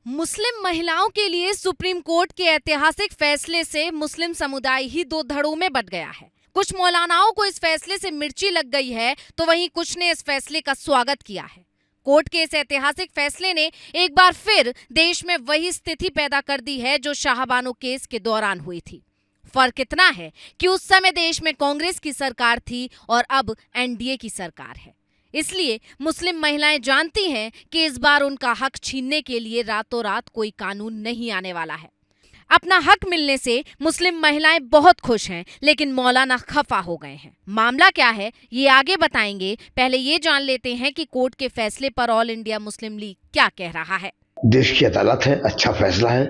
मुस्लिम महिलाओं के लिए सुप्रीम कोर्ट के ऐतिहासिक फैसले से मुस्लिम समुदाय ही दो धड़ों में बंट गया है। कुछ मौलानाओं को इस फैसले से मिर्ची लग गई है, तो वहीं कुछ ने इस फैसले का स्वागत किया है। कोर्ट के इस ऐतिहासिक फैसले ने एक बार फिर देश में वही स्थिति पैदा कर दी है जो शाहबानो केस के दौरान हुई थी। फर्क इतना है कि उस समय देश में कांग्रेस की सरकार थी और अब एनडीए की सरकार है। इसलिए मुस्लिम महिलाएं जानती हैं कि इस बार उनका हक छीनने के लिए रातों रात कोई कानून नहीं आने वाला है। अपना हक मिलने से मुस्लिम महिलाएं बहुत खुश हैं, लेकिन मौलाना खफा हो गए हैं। मामला क्या है ये आगे बताएंगे। पहले ये जान लेते हैं कि कोर्ट के फैसले पर ऑल इंडिया मुस्लिम लीग क्या कह रहा है। देश की अदालत है, अच्छा फैसला है।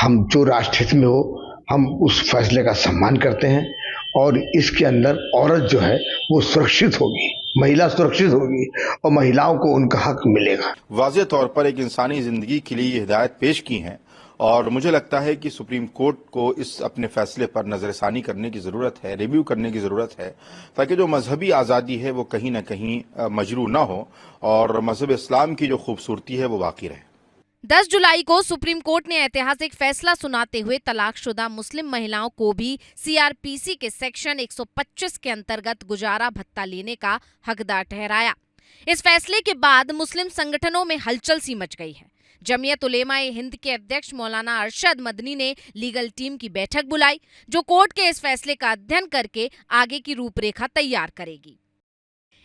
हम जो राष्ट्रहित में हो, हम उस फैसले का सम्मान करते हैं और इसके अंदर औरत जो है वो सुरक्षित होगी, महिला सुरक्षित होगी और महिलाओं को उनका हक मिलेगा। वाज़ेह तौर पर एक इंसानी जिंदगी के लिए ये हिदायत पेश की हैं और मुझे लगता है कि सुप्रीम कोर्ट को इस अपने फैसले पर नजरसानी करने की जरूरत है, रिव्यू करने की जरूरत है, ताकि जो मजहबी आज़ादी है वो कहीं ना कहीं मजरू ना हो और मजहब इस्लाम की जो खूबसूरती है वो बाकी रहे। 10 जुलाई को सुप्रीम कोर्ट ने ऐतिहासिक फैसला सुनाते हुए तलाकशुदा मुस्लिम महिलाओं को भी सीआरपीसी के सेक्शन 125 के अंतर्गत गुजारा भत्ता लेने का हकदार ठहराया। इस फैसले के बाद मुस्लिम संगठनों में हलचल सी मच गई है। जमीयत उलेमा ए हिंद के अध्यक्ष मौलाना अरशद मदनी ने लीगल टीम की बैठक बुलाई, जो कोर्ट के इस फैसले का अध्ययन करके आगे की रूपरेखा तैयार करेगी।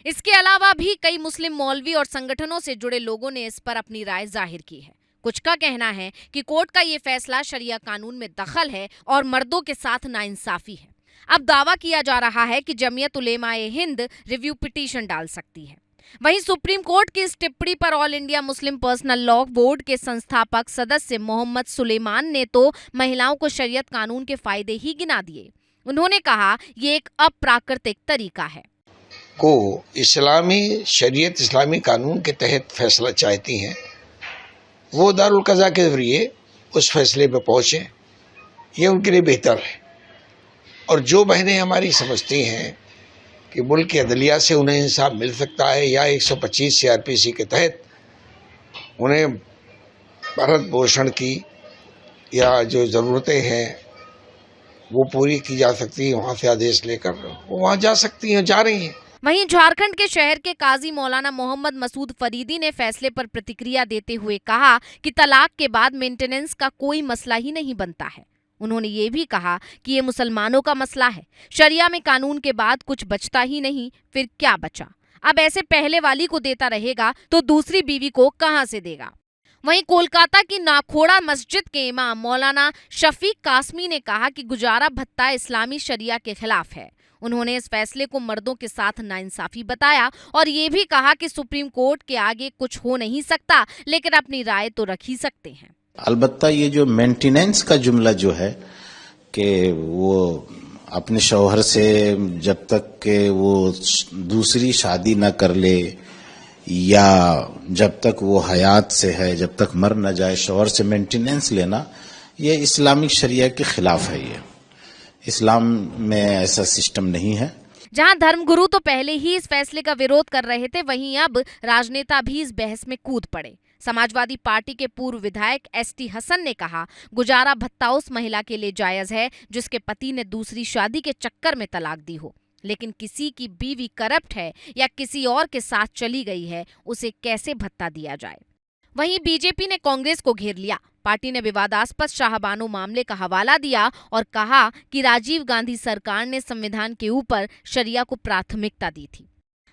इसके अलावा भी कई मुस्लिम मौलवी और संगठनों से जुड़े लोगों ने इस पर अपनी राय जाहिर की है। कुछ का कहना है कि कोर्ट का ये फैसला शरिया कानून में दखल है और मर्दों के साथ नाइंसाफी है। अब दावा किया जा रहा है कि जमीयत उलेमा ए हिंद रिव्यू पिटीशन डाल सकती है। वहीं सुप्रीम कोर्ट की इस टिप्पणी पर all India Muslim personal law board के संस्थापक सदस्य मोहम्मद सुलेमान ने तो महिलाओं को शरीयत कानून के फायदे ही गिना दिए। उन्होंने कहा ये एक अप्राकृतिक तरीका है को इस्लामी शरीयत इस्लामी कानून के तहत फैसला चाहती हैं, वो दारुल कज़ा के जरिए उस फैसले पर पहुँचें, ये उनके लिए बेहतर है। और जो बहनें हमारी समझती हैं कि मुल्क की अदलिया से उन्हें इंसाफ मिल सकता है या 125 सीआरपीसी के तहत उन्हें भरण पोषण की या जो ज़रूरतें हैं वो पूरी की जा सकती है, वहाँ से आदेश लेकर वो वहाँ जा सकती हैं, जा रही हैं। वहीं झारखंड के शहर के काजी मौलाना मोहम्मद मसूद फरीदी ने फैसले पर प्रतिक्रिया देते हुए कहा कि तलाक के बाद मेंटेनेंस का कोई मसला ही नहीं बनता है। उन्होंने ये भी कहा कि ये मुसलमानों का मसला है, शरिया में कानून के बाद कुछ बचता ही नहीं, फिर क्या बचा? अब ऐसे पहले वाली को देता रहेगा तो दूसरी बीवी को कहां से देगा? वहीं कोलकाता की नाखोड़ा मस्जिद के इमाम मौलाना शफीक कासमी ने कहा कि गुजारा भत्ता इस्लामी शरिया के खिलाफ है। उन्होंने इस फैसले को मर्दों के साथ नाइंसाफी बताया और ये भी कहा कि सुप्रीम कोर्ट के आगे कुछ हो नहीं सकता, लेकिन अपनी राय तो रख ही सकते हैं। अलबत्ता ये जो मेंटेनेंस का जुमला जो है कि वो अपने शौहर से जब तक के वो दूसरी शादी न कर ले या जब तक वो हयात से है, जब तक मर न जाए, शौहर से मेंटेनेंस लेना, ये इस्लामिक शरिया के खिलाफ है। ये इस्लाम में ऐसा सिस्टम नहीं है। जहां धर्मगुरु तो पहले ही इस फैसले का विरोध कर रहे थे, वहीं अब राजनेता भी इस बहस में कूद पड़े। समाजवादी पार्टी के पूर्व विधायक एसटी हसन ने कहा, गुजारा भत्ता उस महिला के लिए जायज है जिसके पति ने दूसरी शादी के चक्कर में तलाक दी हो, लेकिन किसी की बीवी करप्ट है या किसी और के साथ चली गई है, उसे कैसे भत्ता दिया जाए? वहीं बीजेपी ने कांग्रेस को घेर लिया। पार्टी ने विवादास्पद शाहबानो मामले का हवाला दिया और कहा कि राजीव गांधी सरकार ने संविधान के ऊपर शरिया को प्राथमिकता दी थी।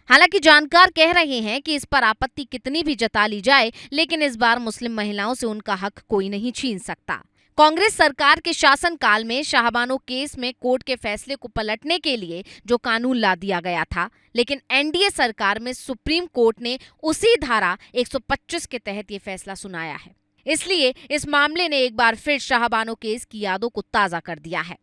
हालांकि जानकार कह रहे हैं कि इस पर आपत्ति कितनी भी जता ली जाए, लेकिन इस बार मुस्लिम महिलाओं से उनका हक कोई नहीं छीन सकता। कांग्रेस सरकार के शासनकाल में शाहबानो केस में कोर्ट के फैसले को पलटने के लिए जो कानून ला दिया गया था, लेकिन एनडीए सरकार में सुप्रीम कोर्ट ने उसी धारा 125 के तहत ये फैसला सुनाया है। इसलिए इस मामले ने एक बार फिर शाहबानो केस की यादों को ताजा कर दिया है।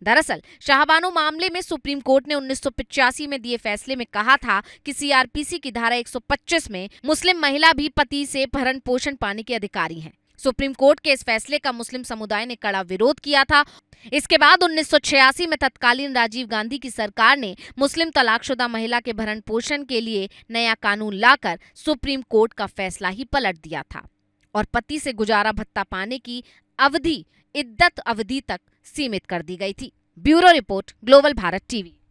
दरअसल शाहबानो मामले में सुप्रीम कोर्ट ने 1985 में दिए फैसले में कहा था कि सीआरपीसी की धारा 125 में मुस्लिम महिला भी पति से भरण पोषण पाने के अधिकारी हैं। सुप्रीम कोर्ट के इस फैसले का मुस्लिम समुदाय ने कड़ा विरोध किया था। इसके बाद 1986 में तत्कालीन राजीव गांधी की सरकार ने मुस्लिम तलाकशुदा महिला के भरण पोषण के लिए नया कानून लाकर सुप्रीम कोर्ट का फैसला ही पलट दिया था। और पति से गुजारा भत्ता पाने की अवधि इद्दत अवधि तक सीमित कर दी गई थी। Bureau report, global Bharat TV.